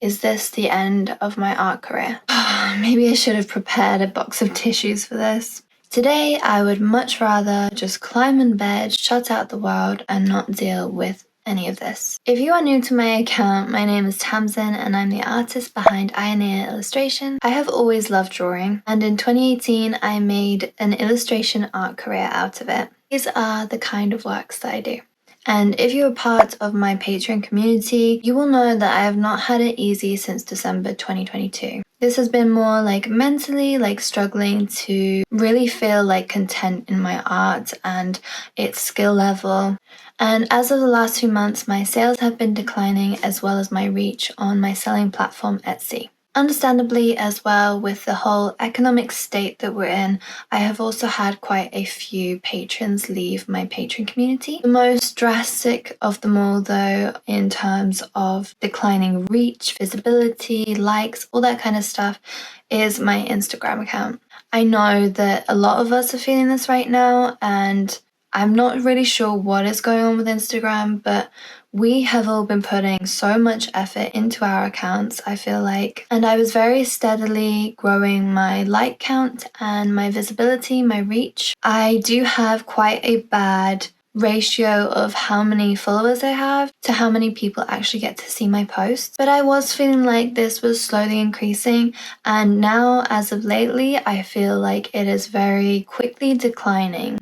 Is this the end of my art career? Maybe I should have prepared a box of tissues for this. Today, I would much rather just climb in bed, shut out the world, and not deal with any of this. If you are new to my account, my name is Tamsin and I'm the artist behind 𝑜𝓅𝑒𝓃. I have always loved drawing, and in 2018, I made an illustration art career out of it. These are the kind of works that I do. And if you're a part of my Patreon community, you will know that I have not had it easy since December 2022. This has been more like mentally, like struggling to really feel like content in my art and its skill level. And as of the last few months, my sales have been declining as well as my reach on my selling platform Etsy. Understandably as well, with the whole economic state that we're in, I have also had quite a few patrons leave my Patreon community. The most drastic of them all though, in terms of declining reach, visibility, likes, all that kind of stuff, is my Instagram account. I know that a lot of us are feeling this right now, and I'm not really sure what is going on with Instagram, but we have all been putting so much effort into our accounts, I feel like. And I was very steadily growing my like count and my visibility, my reach. I do have quite a bad ratio of how many followers I have to how many people actually get to see my posts. But I was feeling like this was slowly increasing, and now as of lately, I feel like it is very quickly declining.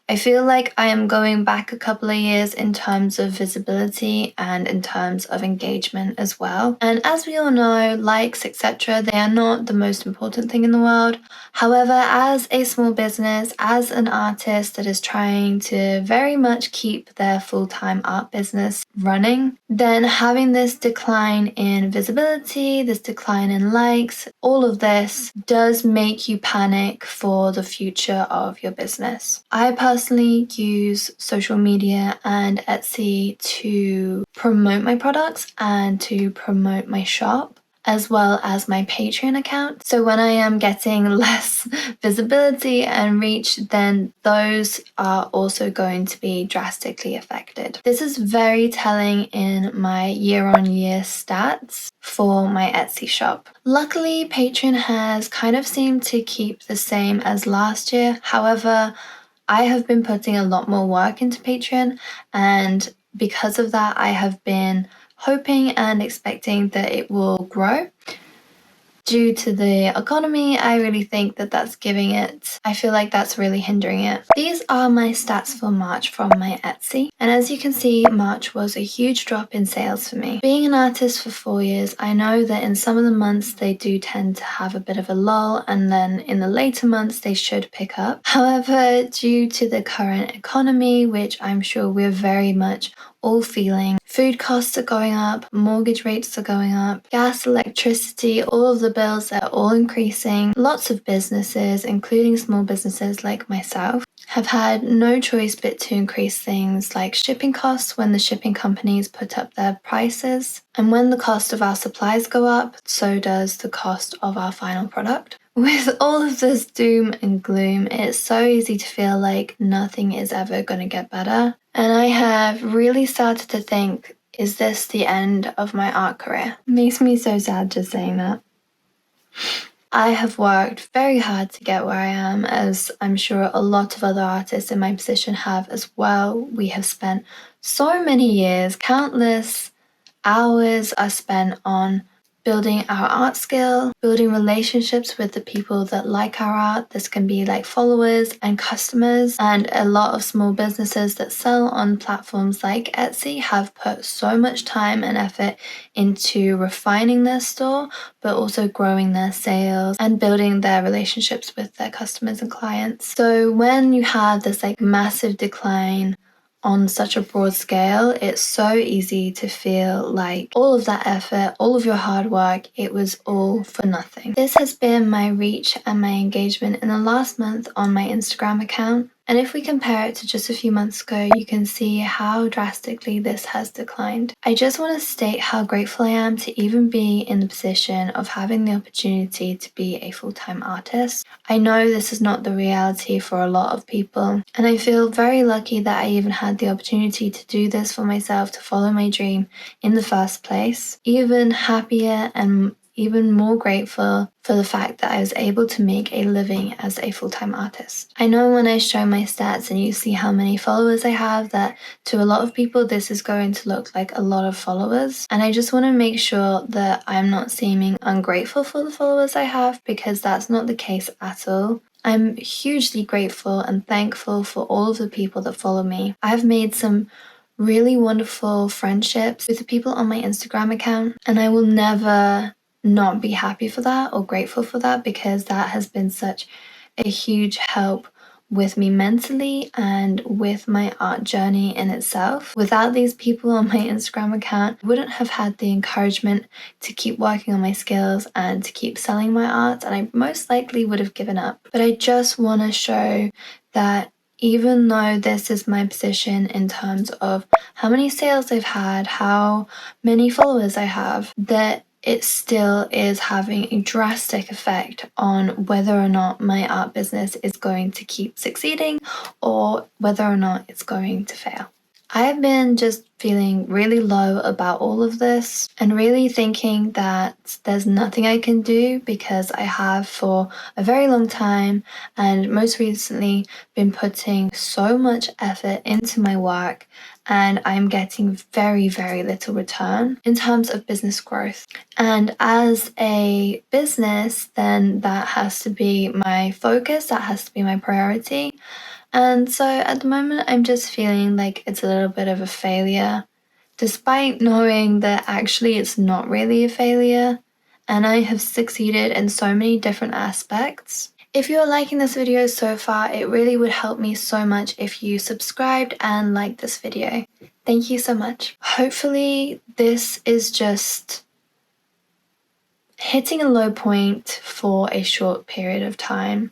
I feel like I am going back a couple of years in terms of visibility and in terms of engagement as well. And as we all know, likes, etc., they are not the most important thing in the world. However, as a small business, as an artist that is trying to very much keep their full-time art business running, then having this decline in visibility, this decline in likes, all of this does make you panic for the future of your business. I personally use social media and Etsy to promote my products and to promote my shop, as well as my Patreon account. So when I am getting less visibility and reach, then those are also going to be drastically affected. This is very telling in my year-on-year stats for my Etsy shop. Luckily, Patreon has kind of seemed to keep the same as last year. However, I have been putting a lot more work into Patreon, and because of that, I have been hoping and expecting that it will grow. Due to the economy, I really think that that's giving it, I feel like that's really hindering it. These are my stats for March from my Etsy. And as you can see, March was a huge drop in sales for me. Being an artist for 4 years, I know that in some of the months they do tend to have a bit of a lull, and then in the later months they should pick up. However, due to the current economy, which I'm sure we're very much all feeling, food costs are going up, mortgage rates are going up, gas, electricity, all of the bills are all increasing. Lots of businesses, including small businesses like myself, have had no choice but to increase things like shipping costs when the shipping companies put up their prices. And when the cost of our supplies go up, so does the cost of our final product. With all of this doom and gloom, it's so easy to feel like nothing is ever going to get better. And I have really started to think, is this the end of my art career? Makes me so sad just saying that. I have worked very hard to get where I am, as I'm sure a lot of other artists in my position have as well. We have spent so many years, countless hours are spent on building our art skill, building relationships with the people that like our art. This can be like followers and customers, and a lot of small businesses that sell on platforms like Etsy have put so much time and effort into refining their store, but also growing their sales and building their relationships with their customers and clients. So when you have this like massive decline on such a broad scale, it's so easy to feel like all of that effort, all of your hard work, it was all for nothing. This has been my reach and my engagement in the last month on my Instagram account. And if we compare it to just a few months ago, you can see how drastically this has declined. I just want to state how grateful I am to even be in the position of having the opportunity to be a full-time artist. I know this is not the reality for a lot of people, and I feel very lucky that I even had the opportunity to do this for myself, to follow my dream in the first place. Even happier and even more grateful for the fact that I was able to make a living as a full-time artist. I know when I show my stats and you see how many followers I have, that to a lot of people this is going to look like a lot of followers, and I just want to make sure that I'm not seeming ungrateful for the followers I have, because that's not the case at all. I'm hugely grateful and thankful for all of the people that follow me. I've made some really wonderful friendships with the people on my Instagram account, and I will never not be happy for that or grateful for that, because that has been such a huge help with me mentally and with my art journey in itself. Without these people on my Instagram account, I wouldn't have had the encouragement to keep working on my skills and to keep selling my art, and I most likely would have given up. But I just want to show that even though this is my position in terms of how many sales I've had, how many followers I have, that it still is having a drastic effect on whether or not my art business is going to keep succeeding or whether or not it's going to fail. I have been just feeling really low about all of this and really thinking that there's nothing I can do, because I have for a very long time and most recently been putting so much effort into my work, and I'm getting very, very little return in terms of business growth. And as a business, then that has to be my focus, that has to be my priority. And so at the moment, I'm just feeling like it's a little bit of a failure, despite knowing that actually it's not really a failure, and I have succeeded in so many different aspects. If you're liking this video so far, it really would help me so much if you subscribed and liked this video. Thank you so much. Hopefully this is just hitting a low point for a short period of time,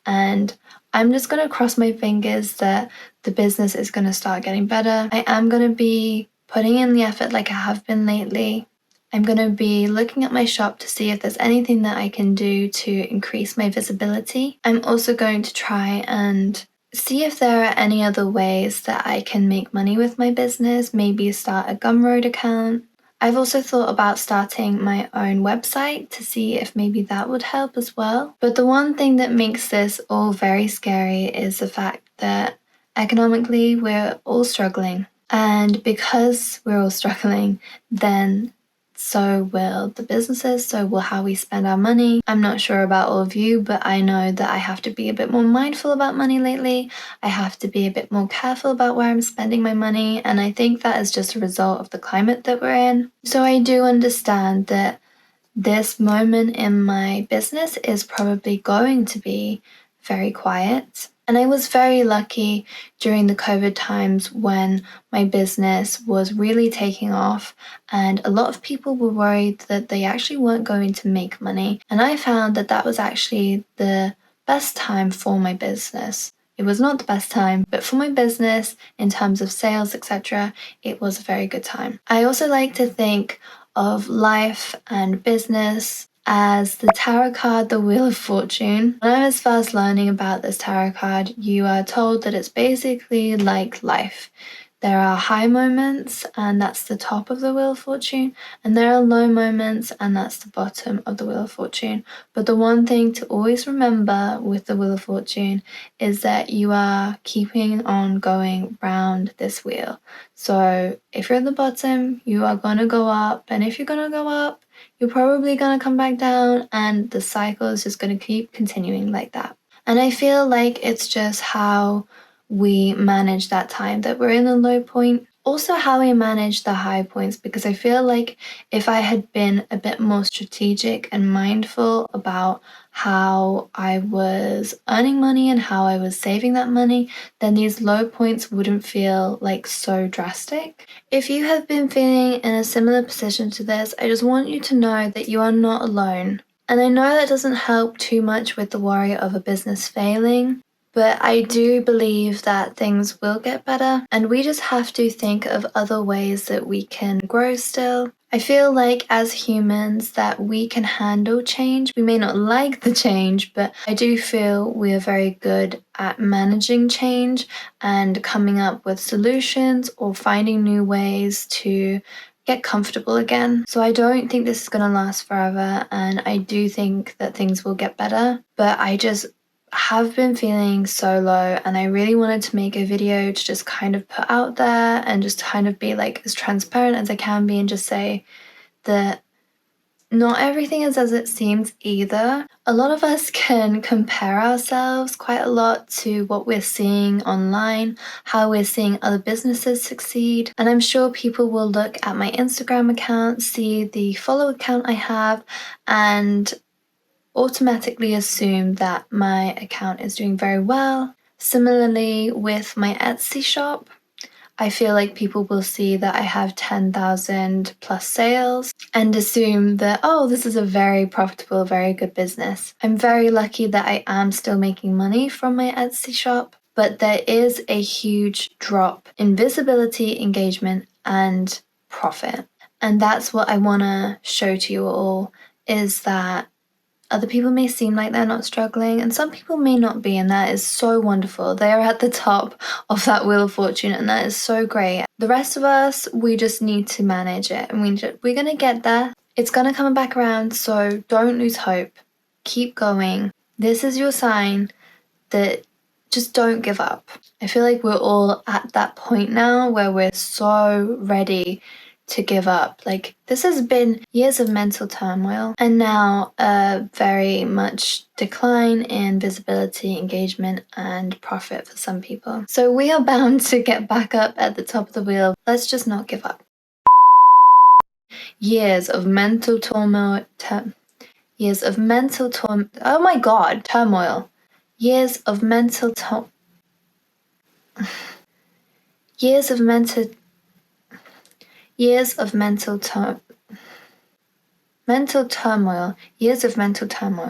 and I'm just going to cross my fingers that the business is going to start getting better. I am going to be putting in the effort like I have been lately. I'm going to be looking at my shop to see if there's anything that I can do to increase my visibility. I'm also going to try and see if there are any other ways that I can make money with my business, maybe start a Gumroad account. I've also thought about starting my own website to see if maybe that would help as well. But the one thing that makes this all very scary is the fact that economically we're all struggling. And because we're all struggling, then so will the businesses, so will how we spend our money. I'm not sure about all of you, but I know that I have to be a bit more mindful about money lately. I have to be a bit more careful about where I'm spending my money, and I think that is just a result of the climate that we're in. So I do understand that this moment in my business is probably going to be very quiet. And I was very lucky during the COVID times when my business was really taking off, and a lot of people were worried that they actually weren't going to make money. And I found that that was actually the best time for my business. It was not the best time, but for my business, in terms of sales, etc., it was a very good time. I also like to think of life and business as the tarot card, the Wheel of Fortune. When I was first learning about this tarot card, you are told that it's basically like life. There are high moments, and that's the top of the Wheel of Fortune, and there are low moments, and that's the bottom of the Wheel of Fortune. But the one thing to always remember with the Wheel of Fortune is that you are keeping on going round this wheel. So if you're at the bottom, you are going to go up, and if you're going to go up, you're probably going to come back down, and the cycle is just going to keep continuing like that. And I feel like it's just how we manage that time that we're in the low point. Also how we manage the high points, because I feel like if I had been a bit more strategic and mindful about how I was earning money and how I was saving that money, then these low points wouldn't feel like so drastic. If you have been feeling in a similar position to this, I just want you to know that you are not alone. And I know that doesn't help too much with the worry of a business failing, But I do believe that things will get better, and we just have to think of other ways that we can grow still. I feel like as humans that we can handle change. We may not like the change, but I do feel we are very good at managing change and coming up with solutions or finding new ways to get comfortable again. So I don't think this is going to last forever, and I do think that things will get better, but I just have been feeling so low, and I really wanted to make a video to just kind of put out there and just kind of be like as transparent as I can be and just say that not everything is as it seems either. A lot of us can compare ourselves quite a lot to what we're seeing online, how we're seeing other businesses succeed. And I'm sure people will look at my Instagram account, see the follow account I have, and automatically assume that my account is doing very well. Similarly, with my Etsy shop, I feel like people will see that I have 10,000 plus sales and assume that, oh, this is a very profitable, very good business. I'm very lucky that I am still making money from my Etsy shop, but there is a huge drop in visibility, engagement, and profit. And that's what I want to show to you all, is that other people may seem like they're not struggling, and some people may not be, and that is so wonderful. They are at the top of that Wheel of Fortune, and that is so great. The rest of us, we just need to manage it, and we're going to get there. It's going to come back around, so don't lose hope. Keep going. This is your sign that just don't give up. I feel like we're all at that point now where we're so ready to give up. Like, this has been years of mental turmoil and now a very much decline in visibility, engagement, and profit for some people. So we are bound to get back up at the top of the wheel. Let's just not give up. Years of mental turmoil. Oh my god, turmoil. Years of mental turmoil.